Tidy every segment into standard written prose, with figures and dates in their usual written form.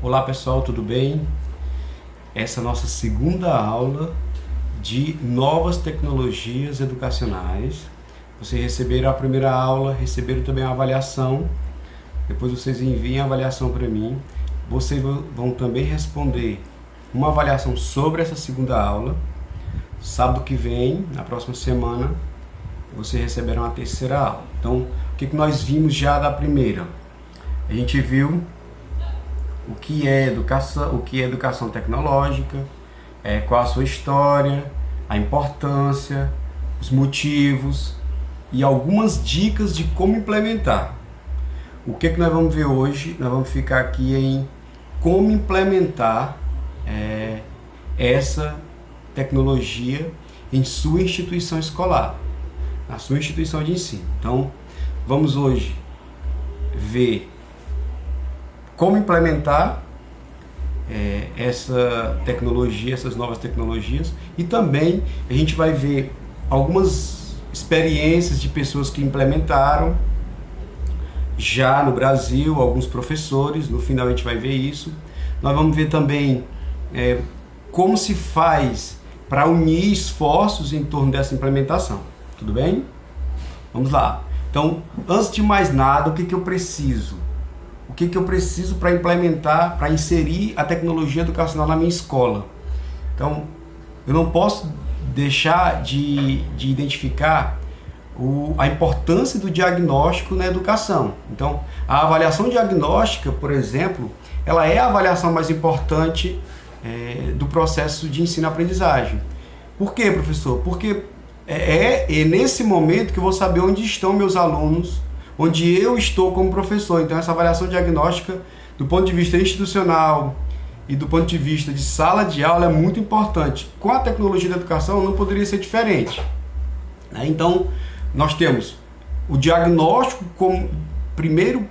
Olá pessoal, tudo bem? Essa é a nossa segunda aula de novas tecnologias educacionais. Vocês receberam a primeira aula, receberam também a avaliação. Depois vocês enviem a avaliação para mim. Vocês vão também responder uma avaliação sobre essa segunda aula. Sábado que vem, na próxima semana, vocês receberão a terceira aula. Então, o que nós vimos já da primeira? A gente viu o que é educação tecnológica, qual a sua história, a importância, os motivos e algumas dicas de como implementar. O que nós vamos ver hoje? Nós vamos ficar aqui em como implementar essa tecnologia em sua instituição escolar, na sua instituição de ensino. Então, vamos hoje ver como implementar essa tecnologia, essas novas tecnologias, e também a gente vai ver algumas experiências de pessoas que implementaram já no Brasil, alguns professores. No final a gente vai ver isso. Nós vamos ver também como se faz para unir esforços em torno dessa implementação. Tudo bem? Vamos lá. Então, antes de mais nada, o que eu preciso? O que eu preciso para implementar, para inserir a tecnologia educacional na minha escola? Então, eu não posso deixar de identificar a importância do diagnóstico na educação. Então, a avaliação diagnóstica, por exemplo, ela é a avaliação mais importante do processo de ensino-aprendizagem. Por quê, professor? Porque é nesse momento que eu vou saber onde estão meus alunos, onde eu estou como professor. Então, essa avaliação diagnóstica, do ponto de vista institucional e do ponto de vista de sala de aula, é muito importante. Com a tecnologia da educação não poderia ser diferente. Então, nós temos o diagnóstico como primeiro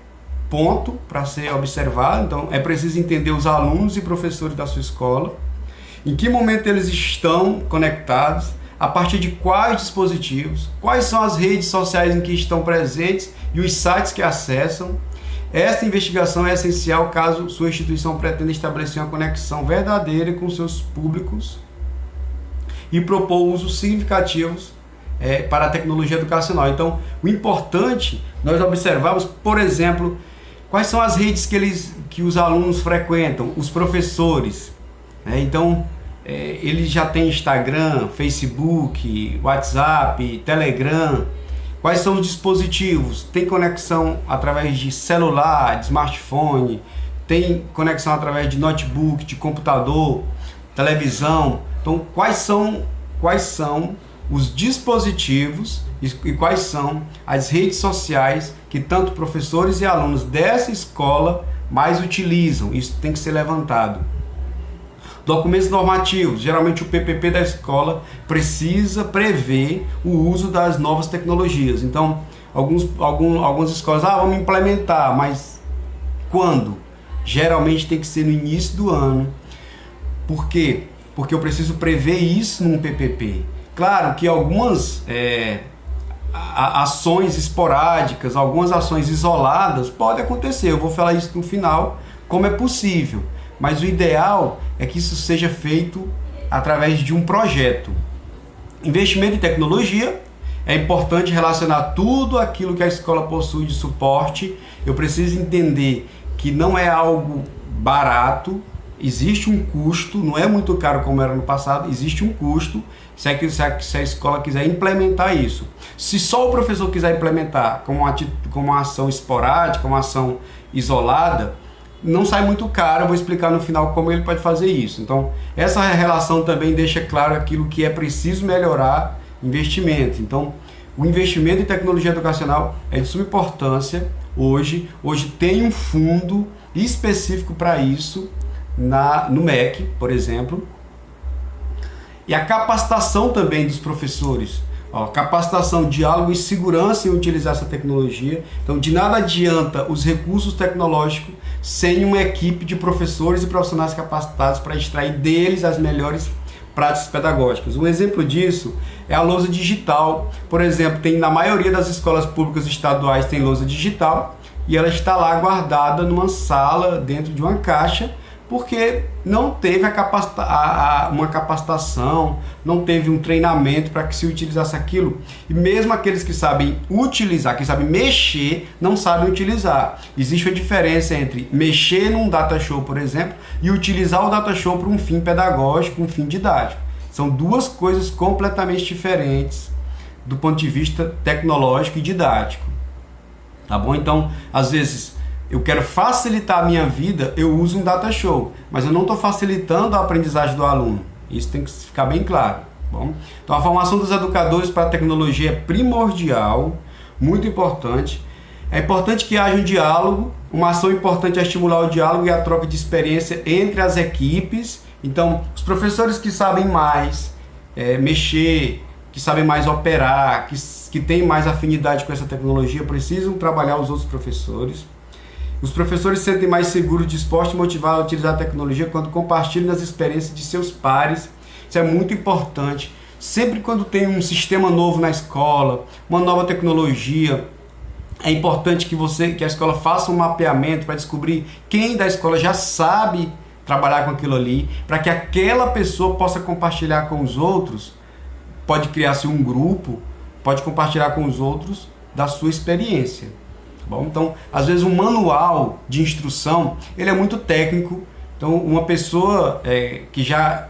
ponto para ser observado. Então, é preciso entender os alunos e professores da sua escola, em que momento eles estão conectados, a partir de quais dispositivos, quais são as redes sociais em que estão presentes e os sites que acessam. Esta investigação é essencial caso sua instituição pretenda estabelecer uma conexão verdadeira com seus públicos e propor usos significativos para a tecnologia educacional. Então, o importante, nós observamos, por exemplo, quais são as redes que os alunos frequentam, os professores. Então, eles já têm Instagram, Facebook, WhatsApp, Telegram. Quais são os dispositivos? Tem conexão através de celular, de smartphone, tem conexão através de notebook, de computador, televisão. Então, quais são os dispositivos e quais são as redes sociais que tanto professores e alunos dessa escola mais utilizam? Isso tem que ser levantado. Documentos normativos, geralmente o PPP da escola precisa prever o uso das novas tecnologias. Então, algumas escolas, vamos implementar, mas quando? Geralmente tem que ser no início do ano. Por quê? Porque eu preciso prever isso num PPP. Claro que algumas ações esporádicas, algumas ações isoladas podem acontecer. Eu vou falar isso no final, como é possível. Mas o ideal é que isso seja feito através de um projeto. Investimento em tecnologia, é importante relacionar tudo aquilo que a escola possui de suporte. Eu preciso entender que não é algo barato, existe um custo, não é muito caro como era no passado, existe um custo se a escola quiser implementar isso. Se só o professor quiser implementar como uma ação esporádica, uma ação isolada, não sai muito caro. Eu vou explicar no final como ele pode fazer isso. Então, essa relação também deixa claro aquilo que é preciso melhorar: investimento. Então, o investimento em tecnologia educacional é de suma importância hoje. Hoje tem um fundo específico para isso no MEC, por exemplo. E a capacitação também dos professores. Capacitação, diálogo e segurança em utilizar essa tecnologia. Então, de nada adianta os recursos tecnológicos sem uma equipe de professores e profissionais capacitados para extrair deles as melhores práticas pedagógicas. Um exemplo disso é a lousa digital. Por exemplo, na maioria das escolas públicas estaduais tem lousa digital, e ela está lá guardada numa sala, dentro de uma caixa, porque não teve uma capacitação, não teve um treinamento para que se utilizasse aquilo. E mesmo aqueles que sabem utilizar, que sabem mexer, não sabem utilizar. Existe uma diferença entre mexer num data show, por exemplo, e utilizar o data show para um fim pedagógico, um fim didático. São duas coisas completamente diferentes do ponto de vista tecnológico e didático. Tá bom? Então, às vezes, eu quero facilitar a minha vida, eu uso um data show, mas eu não estou facilitando a aprendizagem do aluno. Isso tem que ficar bem claro. Bom? Então a formação dos educadores para a tecnologia é primordial, muito importante. É importante que haja um diálogo, uma ação importante é estimular o diálogo e a troca de experiência entre as equipes. Então, os professores que sabem mais mexer, que sabem mais operar, que têm mais afinidade com essa tecnologia, precisam trabalhar os outros professores. Os professores se sentem mais seguros, dispostos e motivados a utilizar a tecnologia quando compartilham as experiências de seus pares. Isso é muito importante. Sempre quando tem um sistema novo na escola, uma nova tecnologia, é importante que a escola faça um mapeamento para descobrir quem da escola já sabe trabalhar com aquilo ali, para que aquela pessoa possa compartilhar com os outros. Pode criar-se um grupo, pode compartilhar com os outros da sua experiência. Bom, então, às vezes um manual de instrução, ele é muito técnico, então uma pessoa que já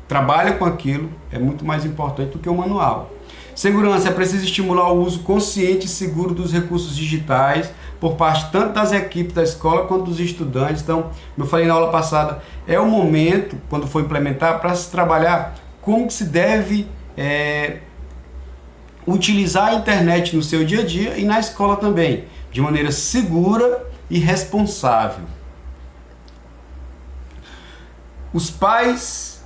trabalha com aquilo é muito mais importante do que o manual. Segurança, é preciso estimular o uso consciente e seguro dos recursos digitais por parte tanto das equipes da escola quanto dos estudantes. Então, como eu falei na aula passada, é o momento, quando for implementar, para se trabalhar como que se deve utilizar a internet no seu dia a dia e na escola também, de maneira segura e responsável. Os pais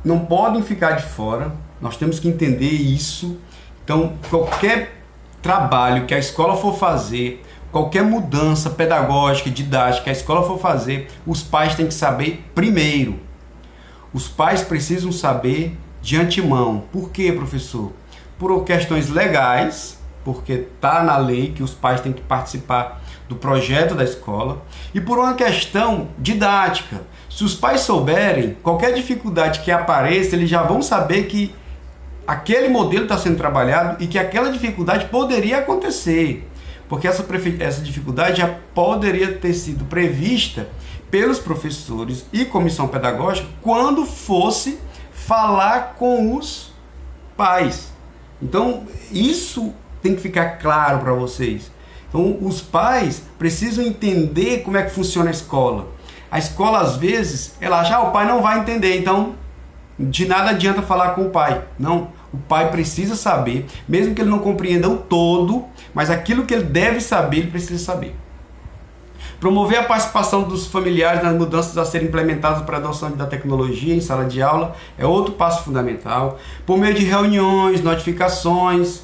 não podem ficar de fora, nós temos que entender isso. Então, qualquer trabalho que a escola for fazer, qualquer mudança pedagógica, didática que a escola for fazer, os pais têm que saber primeiro. Os pais precisam saber de antemão. Por quê, professor? Por questões legais, porque está na lei que os pais têm que participar do projeto da escola, e por uma questão didática. Se os pais souberem, qualquer dificuldade que apareça, eles já vão saber que aquele modelo está sendo trabalhado e que aquela dificuldade poderia acontecer, porque essa dificuldade já poderia ter sido prevista pelos professores e comissão pedagógica quando fosse falar com os pais. Então, isso tem que ficar claro para vocês. Então, os pais precisam entender como é que funciona a escola. A escola, às vezes, ela acha, o pai não vai entender, então de nada adianta falar com o pai. Não, o pai precisa saber, mesmo que ele não compreenda o todo, mas aquilo que ele deve saber, ele precisa saber. Promover a participação dos familiares nas mudanças a serem implementadas para a adoção da tecnologia em sala de aula é outro passo fundamental. Por meio de reuniões, notificações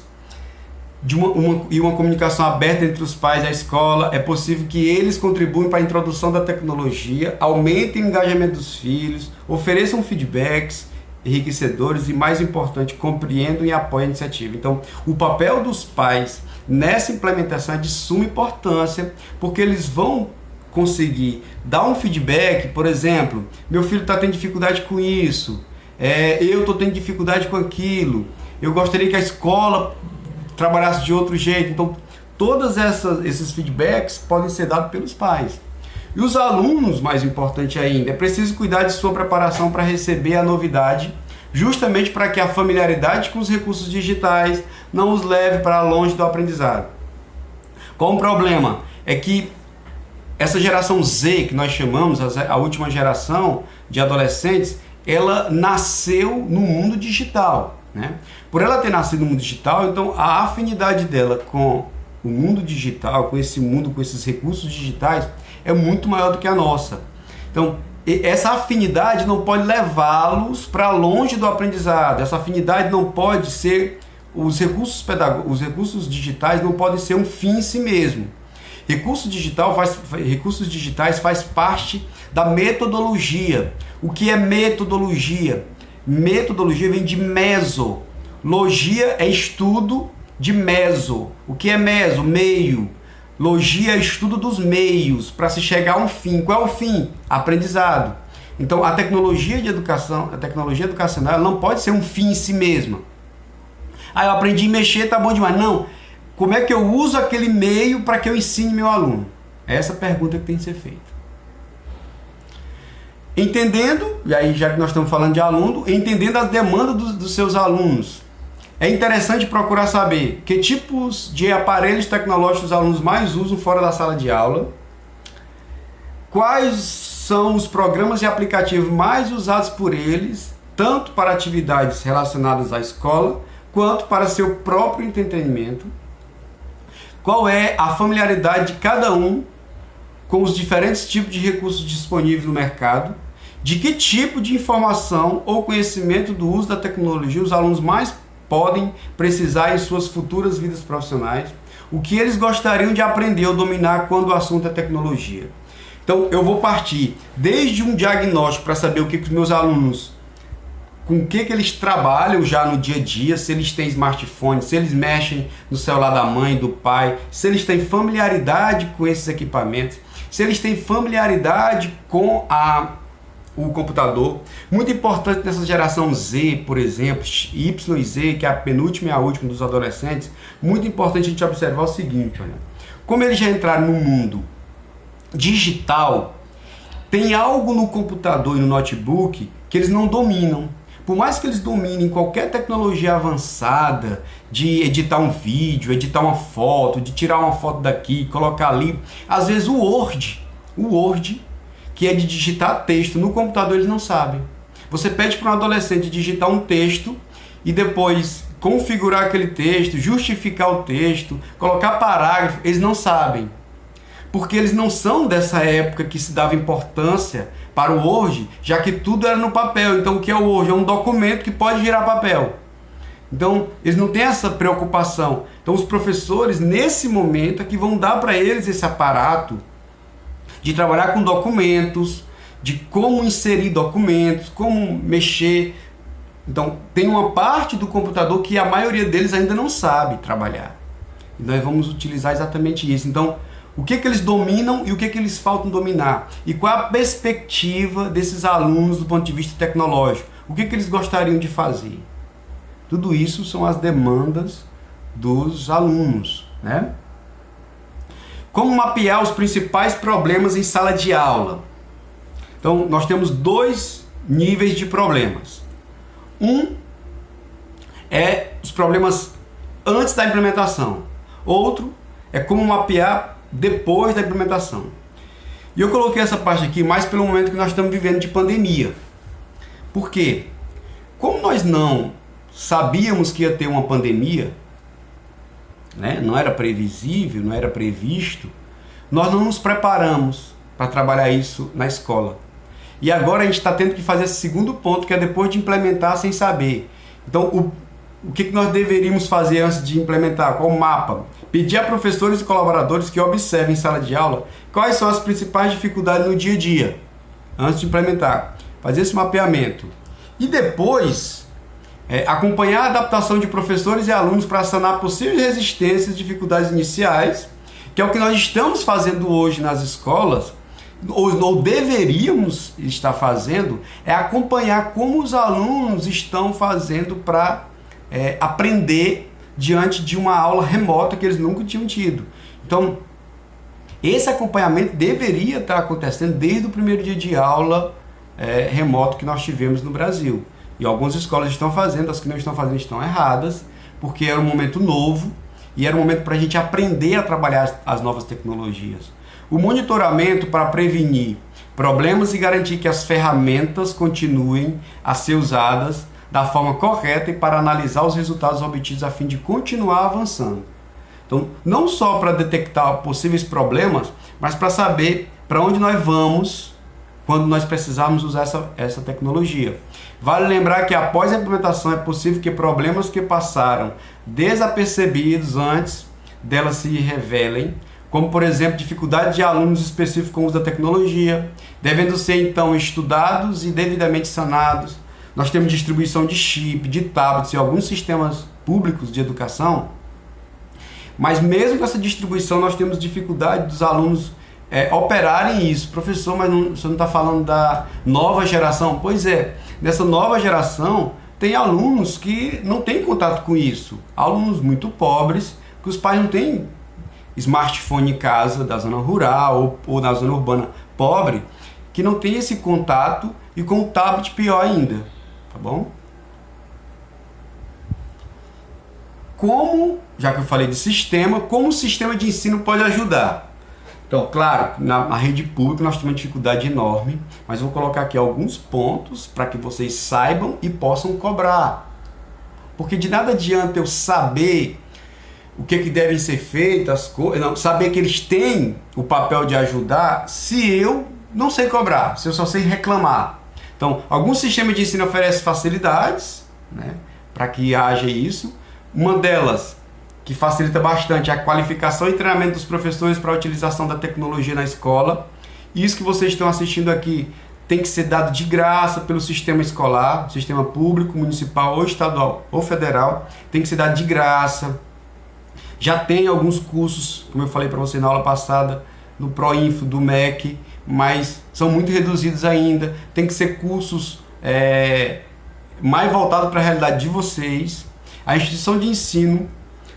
e uma comunicação aberta entre os pais e a escola, é possível que eles contribuam para a introdução da tecnologia, aumentem o engajamento dos filhos, ofereçam feedbacks enriquecedores e, mais importante, compreendam e apoiem a iniciativa. Então, o papel dos pais nessa implementação é de suma importância, porque eles vão conseguir dar um feedback, por exemplo, meu filho está tendo dificuldade com isso, eu estou tendo dificuldade com aquilo, eu gostaria que a escola trabalhasse de outro jeito. Então, todos esses feedbacks podem ser dados pelos pais. E os alunos, mais importante ainda, é preciso cuidar de sua preparação para receber a novidade, justamente para que a familiaridade com os recursos digitais não os leve para longe do aprendizado. Qual o problema? É que essa geração Z, que nós chamamos, a última geração de adolescentes, ela nasceu no mundo digital, né? Por ela ter nascido no mundo digital, então a afinidade dela com o mundo digital, com esse mundo, com esses recursos digitais, é muito maior do que a nossa. Então, essa afinidade não pode levá-los para longe do aprendizado. Essa afinidade não pode ser, os recursos digitais não podem ser um fim em si mesmo. Recursos digitais faz parte da metodologia. O que é metodologia? Metodologia vem de meso. Logia é estudo de meso. O que é meso? Meio. Logia é estudo dos meios para se chegar a um fim. Qual é o fim? Aprendizado. Então, a tecnologia de educação, a tecnologia educacional, ela não pode ser um fim em si mesma. Ah, eu aprendi a mexer, tá bom demais. Não. Como é que eu uso aquele meio para que eu ensine meu aluno? Essa é a pergunta que tem que ser feita. Entendendo, e aí já que nós estamos falando de aluno, entendendo as demandas dos seus alunos. É interessante procurar saber que tipos de aparelhos tecnológicos os alunos mais usam fora da sala de aula, quais são os programas e aplicativos mais usados por eles, tanto para atividades relacionadas à escola, quanto para seu próprio entretenimento, qual é a familiaridade de cada um com os diferentes tipos de recursos disponíveis no mercado, de que tipo de informação ou conhecimento do uso da tecnologia os alunos mais podem precisar em suas futuras vidas profissionais, o que eles gostariam de aprender ou dominar quando o assunto é tecnologia. Então eu vou partir desde um diagnóstico para saber o que os meus alunos, com o que eles trabalham já no dia a dia, se eles têm smartphone, se eles mexem no celular da mãe, do pai, se eles têm familiaridade com esses equipamentos, se eles têm familiaridade com o computador. Muito importante nessa geração Z, por exemplo, Y e Z, que é a penúltima e a última dos adolescentes, muito importante a gente observar o seguinte, olha, como eles já entraram no mundo digital, tem algo no computador e no notebook que eles não dominam. Por mais que eles dominem qualquer tecnologia avançada de editar um vídeo, editar uma foto, de tirar uma foto daqui, colocar ali, às vezes o Word, que é de digitar texto no computador, eles não sabem. Você pede para um adolescente digitar um texto e depois configurar aquele texto, justificar o texto, colocar parágrafo, eles não sabem. Porque eles não são dessa época que se dava importância para o Word, já que tudo era no papel. Então o que é o Word? É um documento que pode virar papel. Então eles não têm essa preocupação. Então os professores, nesse momento, é que vão dar para eles esse aparato de trabalhar com documentos, de como inserir documentos, como mexer. Então tem uma parte do computador que a maioria deles ainda não sabe trabalhar. E nós vamos utilizar exatamente isso. Então, o que eles dominam e o que eles faltam dominar? E qual a perspectiva desses alunos do ponto de vista tecnológico? O que eles gostariam de fazer? Tudo isso são as demandas dos alunos, né? Como mapear os principais problemas em sala de aula? Então, nós temos dois níveis de problemas. Um é os problemas antes da implementação. Outro é como mapear depois da implementação. E eu coloquei essa parte aqui mais pelo momento que nós estamos vivendo de pandemia. Por quê? Como nós não sabíamos que ia ter uma pandemia, né? Não era previsível, não era previsto, nós não nos preparamos para trabalhar isso na escola. E agora a gente está tendo que fazer esse segundo ponto, que é depois de implementar sem saber. Então, o que nós deveríamos fazer antes de implementar? Qual o mapa? Pedir a professores e colaboradores que observem em sala de aula quais são as principais dificuldades no dia a dia, antes de implementar. Fazer esse mapeamento. E depois, acompanhar a adaptação de professores e alunos para sanar possíveis resistências e dificuldades iniciais, que é o que nós estamos fazendo hoje nas escolas, ou deveríamos estar fazendo, é acompanhar como os alunos estão fazendo para aprender diante de uma aula remota que eles nunca tinham tido. Então, esse acompanhamento deveria estar acontecendo desde o primeiro dia de aula remoto que nós tivemos no Brasil. E algumas escolas estão fazendo, as que não estão fazendo estão erradas, porque era um momento novo e era um momento para a gente aprender a trabalhar as novas tecnologias. O monitoramento para prevenir problemas e garantir que as ferramentas continuem a ser usadas da forma correta e para analisar os resultados obtidos a fim de continuar avançando. Então, não só para detectar possíveis problemas, mas para saber para onde nós vamos quando nós precisarmos usar essa tecnologia. Vale lembrar que após a implementação é possível que problemas que passaram desapercebidos antes delas se revelem, como por exemplo dificuldade de alunos específicos com o uso da tecnologia, devendo ser então estudados e devidamente sanados. Nós temos distribuição de chip, de tablets e alguns sistemas públicos de educação Mas mesmo com essa distribuição, nós temos dificuldade dos alunos operarem isso. Professor, mas você não está falando da nova geração? Pois é, nessa nova geração tem alunos que não têm contato com isso. Alunos muito pobres, que os pais não têm smartphone em casa, da zona rural ou da zona urbana pobre, que não tem esse contato, e com o tablet pior ainda, tá bom? Como, já que eu falei de sistema, como o sistema de ensino pode ajudar? Então, claro, na rede pública nós temos uma dificuldade enorme, mas vou colocar aqui alguns pontos para que vocês saibam e possam cobrar. Porque de nada adianta eu saber o que devem ser feitas, saber que eles têm o papel de ajudar, se eu não sei cobrar, se eu só sei reclamar. Então, alguns sistemas de ensino oferecem facilidades, né, para que haja isso. Uma delas, que facilita bastante, é a qualificação e treinamento dos professores para a utilização da tecnologia na escola. Isso que vocês estão assistindo aqui tem que ser dado de graça pelo sistema escolar, sistema público, municipal ou estadual ou federal, tem que ser dado de graça. Já tem alguns cursos, como eu falei para você na aula passada, no Proinfo, do MEC, mas são muito reduzidos ainda. Tem que ser cursos mais voltados para a realidade de vocês. A instituição de ensino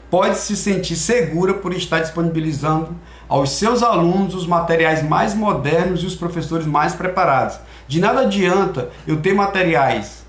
pode se sentir segura por estar disponibilizando aos seus alunos os materiais mais modernos e os professores mais preparados. De nada adianta eu ter materiais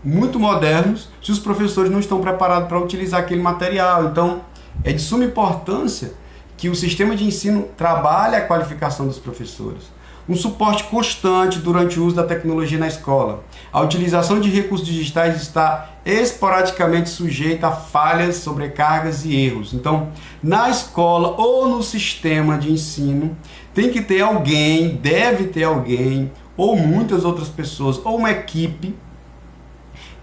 muito modernos se os professores não estão preparados para utilizar aquele material. Então, é de suma importância que o sistema de ensino trabalhe a qualificação dos professores. Um suporte constante durante o uso da tecnologia na escola. A utilização de recursos digitais está esporadicamente sujeita a falhas, sobrecargas e erros. Então, na escola ou no sistema de ensino, tem que ter alguém, deve ter alguém, ou muitas outras pessoas, ou uma equipe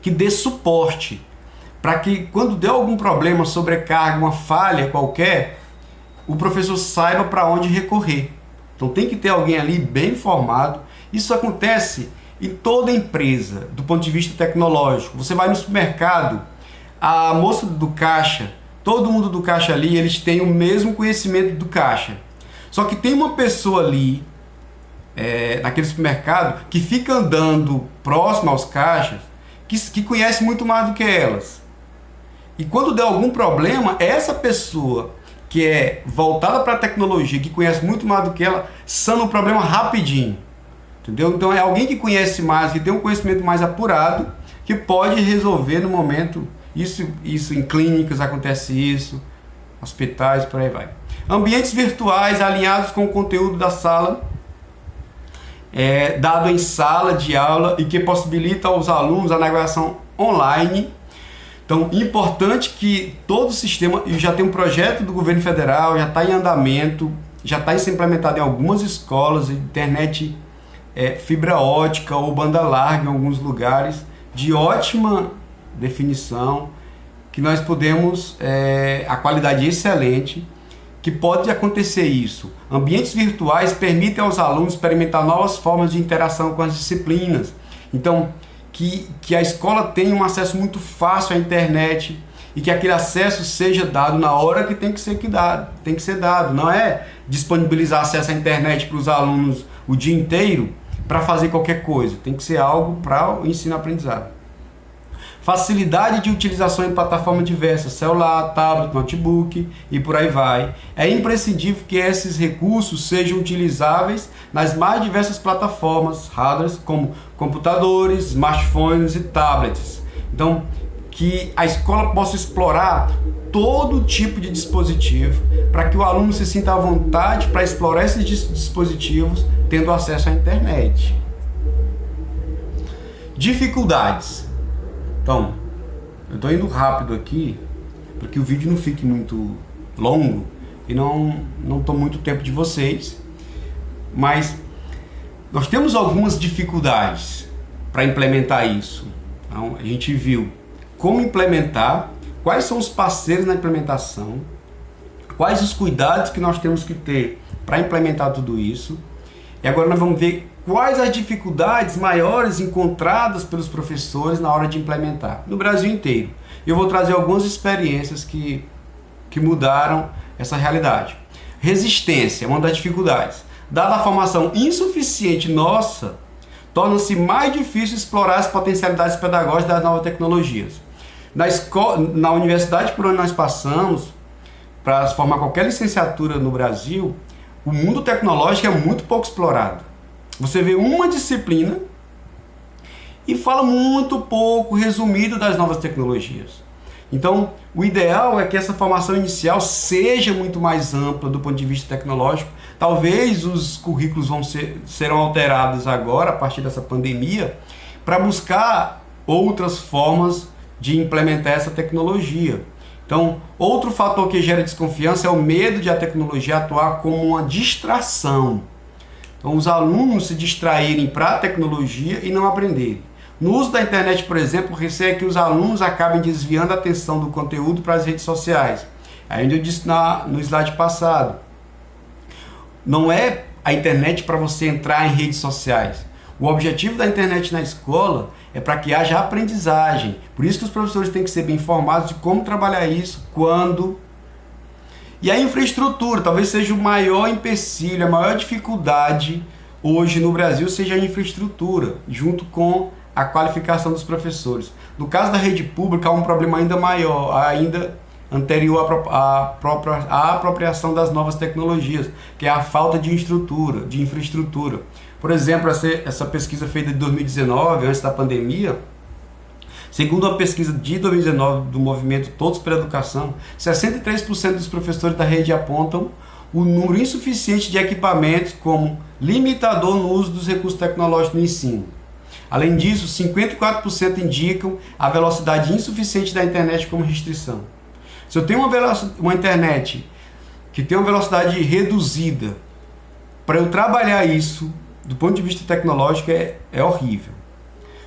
que dê suporte, para que quando der algum problema, sobrecarga, uma falha qualquer, o professor saiba para onde recorrer. Então tem que ter alguém ali bem informado. Isso acontece em toda empresa, do ponto de vista tecnológico. Você vai no supermercado, a moça do caixa, todo mundo do caixa ali, eles têm o mesmo conhecimento do caixa. Só que tem uma pessoa ali, naquele supermercado, que fica andando próximo aos caixas, que conhece muito mais do que elas. E quando der algum problema, essa pessoa que é voltada para a tecnologia, que conhece muito mais do que ela, sana o problema rapidinho. Entendeu? Então é alguém que conhece mais, que tem um conhecimento mais apurado, que pode resolver no momento. Isso em clínicas acontece isso, hospitais, por aí vai. Ambientes virtuais alinhados com o conteúdo da sala, dado em sala de aula e que possibilita aos alunos a navegação online. Então, importante que todo o sistema, já tem um projeto do governo federal, já está em andamento, já está sendo implementado em algumas escolas, internet fibra ótica ou banda larga em alguns lugares, de ótima definição, que nós podemos, a qualidade excelente, que pode acontecer isso. Ambientes virtuais permitem aos alunos experimentar novas formas de interação com as disciplinas. Então, que a escola tenha um acesso muito fácil à internet e que aquele acesso seja dado na hora que tem que ser dado. Não é disponibilizar acesso à internet para os alunos o dia inteiro para fazer qualquer coisa. Tem que ser algo para o ensino-aprendizado. Facilidade de utilização em plataformas diversas, celular, tablet, notebook e por aí vai. É imprescindível que esses recursos sejam utilizáveis nas mais diversas plataformas, hardwares, como computadores, smartphones e tablets. Então, que a escola possa explorar todo tipo de dispositivo para que o aluno se sinta à vontade para explorar esses dispositivos tendo acesso à internet. Dificuldades. Então, eu estou indo rápido aqui, para que o vídeo não fique muito longo e não tome muito tempo de vocês, mas nós temos algumas dificuldades para implementar isso. Então, a gente viu como implementar, quais são os parceiros na implementação, quais os cuidados que nós temos que ter para implementar tudo isso, e agora nós vamos ver quais as dificuldades maiores encontradas pelos professores na hora de implementar, no Brasil inteiro. Eu vou trazer algumas experiências que mudaram essa realidade. Resistência é uma das dificuldades. Dada a formação insuficiente nossa, torna-se mais difícil explorar as potencialidades pedagógicas das novas tecnologias. Na universidade por onde nós passamos, para formar qualquer licenciatura no Brasil, o mundo tecnológico é muito pouco explorado. Você vê uma disciplina e fala muito pouco resumido das novas tecnologias. Então, o ideal é que essa formação inicial seja muito mais ampla do ponto de vista tecnológico. Talvez os currículos serão alterados agora, a partir dessa pandemia, para buscar outras formas de implementar essa tecnologia. Então, outro fator que gera desconfiança é o medo de a tecnologia atuar como uma distração. Então, os alunos se distraírem para a tecnologia e não aprenderem. No uso da internet, por exemplo, o receio é que os alunos acabem desviando a atenção do conteúdo para as redes sociais. Ainda eu disse no slide passado, não é a internet para você entrar em redes sociais. O objetivo da internet na escola é para que haja aprendizagem. Por isso que os professores têm que ser bem informados de como trabalhar isso, quando. E a infraestrutura, talvez seja o maior empecilho, a maior dificuldade hoje no Brasil seja a infraestrutura, junto com a qualificação dos professores. No caso da rede pública, há um problema ainda maior, ainda anterior à apropriação das novas tecnologias, que é a falta de infraestrutura. Por exemplo, essa pesquisa feita de 2019, antes da pandemia, segundo uma pesquisa de 2019 do movimento Todos pela Educação, 63% dos professores da rede apontam o número insuficiente de equipamentos como limitador no uso dos recursos tecnológicos no ensino. Além disso, 54% indicam a velocidade insuficiente da internet como restrição. Se eu tenho uma internet que tem uma velocidade reduzida, para eu trabalhar isso, do ponto de vista tecnológico, é horrível.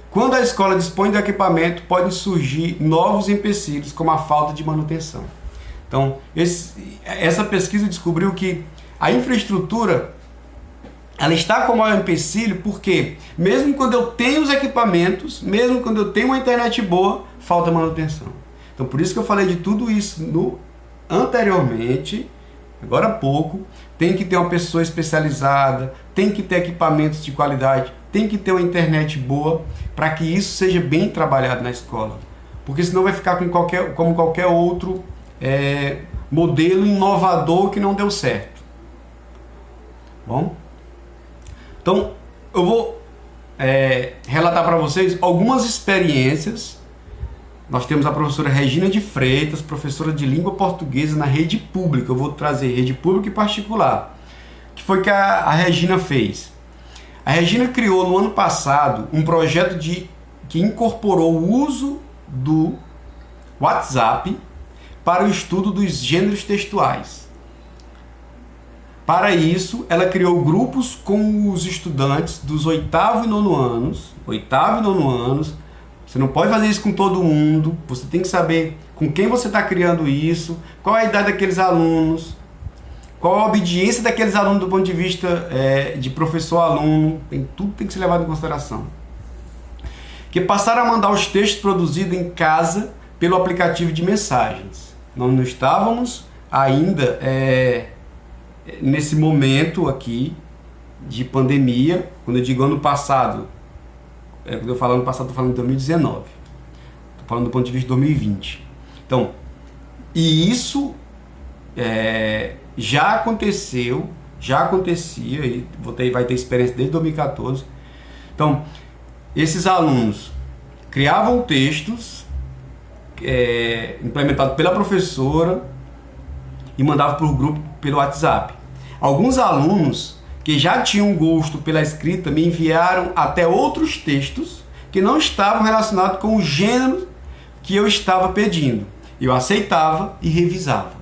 Quando a escola dispõe do equipamento, podem surgir novos empecilhos, como a falta de manutenção. Então, essa pesquisa descobriu que a infraestrutura ela está como um empecilho, porque mesmo quando eu tenho os equipamentos, mesmo quando eu tenho uma internet boa, falta manutenção. Então, por isso que eu falei de tudo isso anteriormente, agora há pouco. Tem que ter uma pessoa especializada, tem que ter equipamentos de qualidade, tem que ter uma internet boa, para que isso seja bem trabalhado na escola. Porque senão vai ficar como qualquer outro modelo inovador que não deu certo. Bom? Então, eu vou relatar para vocês algumas experiências. Nós temos a professora Regina de Freitas, professora de língua portuguesa na rede pública. Eu vou trazer rede pública e particular. O que foi que a Regina fez? A Regina criou no ano passado um projeto que incorporou o uso do WhatsApp para o estudo dos gêneros textuais. Para isso, ela criou grupos com os estudantes dos 8º e 9º anos. 8º e 9º anos. Você não pode fazer isso com todo mundo. Você tem que saber com quem você está criando isso, qual é a idade daqueles alunos, qual a obediência daqueles alunos do ponto de vista de professor-aluno. Tudo tem que ser levado em consideração. Que passaram a mandar os textos produzidos em casa pelo aplicativo de mensagens. Nós não estávamos ainda nesse momento aqui de pandemia. Quando eu digo ano passado, quando eu falo ano passado, estou falando de 2019. Estou falando do ponto de vista de 2020. Então, e isso já acontecia, e vai ter experiência desde 2014. Então, esses alunos criavam textos implementados pela professora e mandavam para o grupo pelo WhatsApp. Alguns alunos que já tinham gosto pela escrita me enviaram até outros textos que não estavam relacionados com o gênero que eu estava pedindo. Eu aceitava e revisava.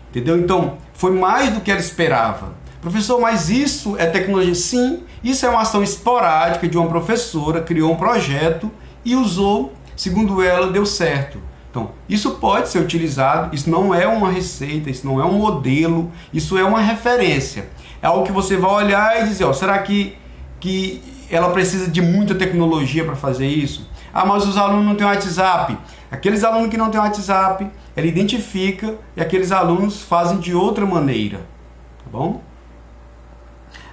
Entendeu? Então, foi mais do que ela esperava. Professor, mas isso é tecnologia? Sim, isso é uma ação esporádica de uma professora, criou um projeto e usou, segundo ela, deu certo. Então, isso pode ser utilizado, isso não é uma receita, isso não é um modelo, isso é uma referência. É algo que você vai olhar e dizer, será que ela precisa de muita tecnologia para fazer isso? Ah, mas os alunos não têm WhatsApp. Aqueles alunos que não têm WhatsApp, ele identifica e aqueles alunos fazem de outra maneira. Tá bom?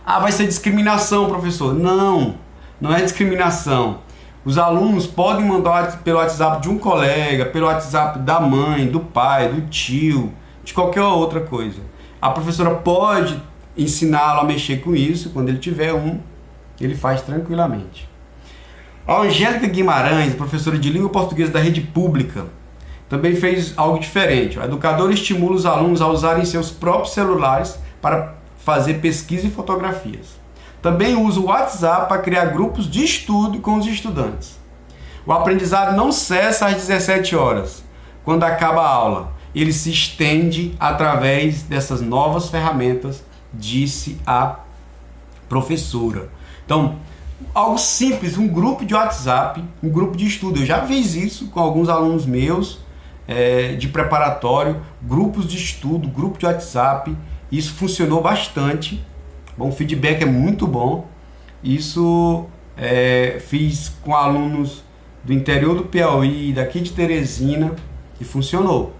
Ah, vai ser discriminação, professor. Não, não é discriminação. Os alunos podem mandar pelo WhatsApp de um colega, pelo WhatsApp da mãe, do pai, do tio, de qualquer outra coisa. A professora pode ensiná-lo a mexer com isso, quando ele tiver um, ele faz tranquilamente. A Angélica Guimarães, professora de língua portuguesa da rede pública, também fez algo diferente. O educador estimula os alunos a usarem seus próprios celulares para fazer pesquisa e fotografias. Também usa o WhatsApp para criar grupos de estudo com os estudantes. O aprendizado não cessa às 17 horas, quando acaba a aula. Ele se estende através dessas novas ferramentas, disse a professora. Então, algo simples, um grupo de WhatsApp, um grupo de estudo. Eu já fiz isso com alguns alunos meus de preparatório, grupos de estudo, grupo de WhatsApp. Isso funcionou bastante. Bom, o feedback é muito bom. Isso fiz com alunos do interior do Piauí, daqui de Teresina, e funcionou.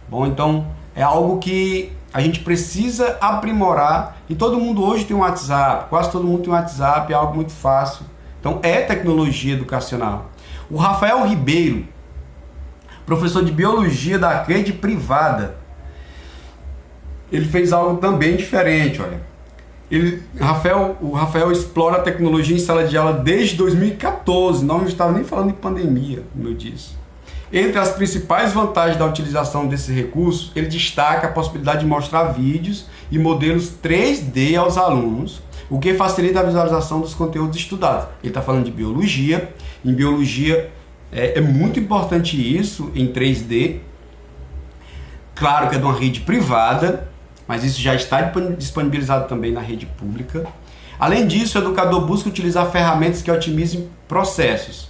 Bom, então é algo que a gente precisa aprimorar, e todo mundo hoje tem um WhatsApp, quase todo mundo tem um WhatsApp, é algo muito fácil. Então é tecnologia educacional. O Rafael Ribeiro, professor de biologia da rede privada, ele fez algo também diferente, olha. O Rafael explora a tecnologia em sala de aula desde 2014, não estava nem falando de pandemia, como eu disse. Entre as principais vantagens da utilização desses recursos, ele destaca a possibilidade de mostrar vídeos e modelos 3D aos alunos, o que facilita a visualização dos conteúdos estudados. Ele está falando de biologia. Em biologia é muito importante isso em 3D. Claro que é de uma rede privada, mas isso já está disponibilizado também na rede pública. Além disso, o educador busca utilizar ferramentas que otimizem processos,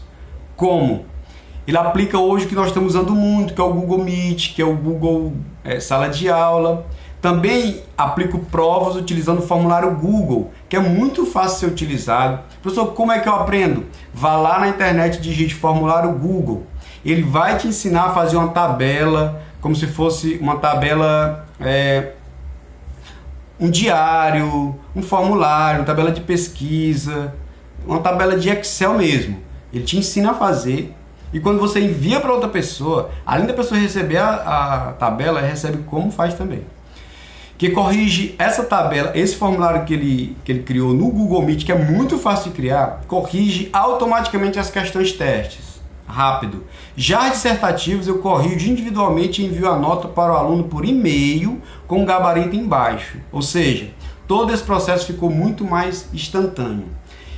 como ele aplica hoje o que nós estamos usando muito, que é o Google Meet, que é o Google Sala de Aula. Também aplico provas utilizando o formulário Google, que é muito fácil de ser utilizado. Professor, como é que eu aprendo? Vá lá na internet e digite formulário Google. Ele vai te ensinar a fazer uma tabela, como se fosse uma tabela, um diário, um formulário, uma tabela de pesquisa, uma tabela de Excel mesmo. Ele te ensina a fazer. E quando você envia para outra pessoa, além da pessoa receber a tabela, ela recebe como faz também. Que corrige essa tabela, esse formulário que ele criou no Google Meet, que é muito fácil de criar, corrige automaticamente as questões testes, rápido. Já as dissertativas eu corrijo individualmente e envio a nota para o aluno por e-mail com o gabarito embaixo. Ou seja, todo esse processo ficou muito mais instantâneo.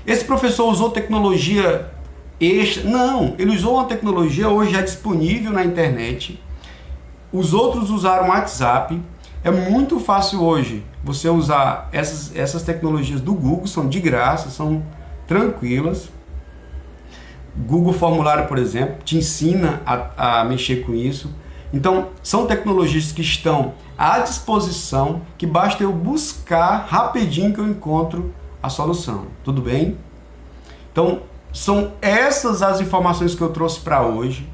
Esse professor usou tecnologia extra? Não, ele usou uma tecnologia hoje já disponível na internet. Os outros usaram o WhatsApp. É muito fácil hoje você usar essas tecnologias do Google, são de graça, são tranquilas. Google Formulário, por exemplo, te ensina a mexer com isso. Então, são tecnologias que estão à disposição, que basta eu buscar rapidinho que eu encontro a solução. Tudo bem? Então, são essas as informações que eu trouxe para hoje.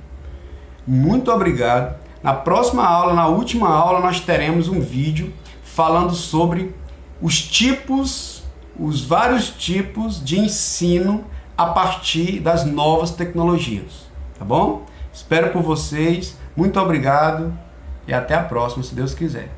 Muito obrigado. Na próxima aula, na última aula, nós teremos um vídeo falando sobre os vários tipos de ensino a partir das novas tecnologias. Tá bom? Espero por vocês. Muito obrigado e até a próxima, se Deus quiser.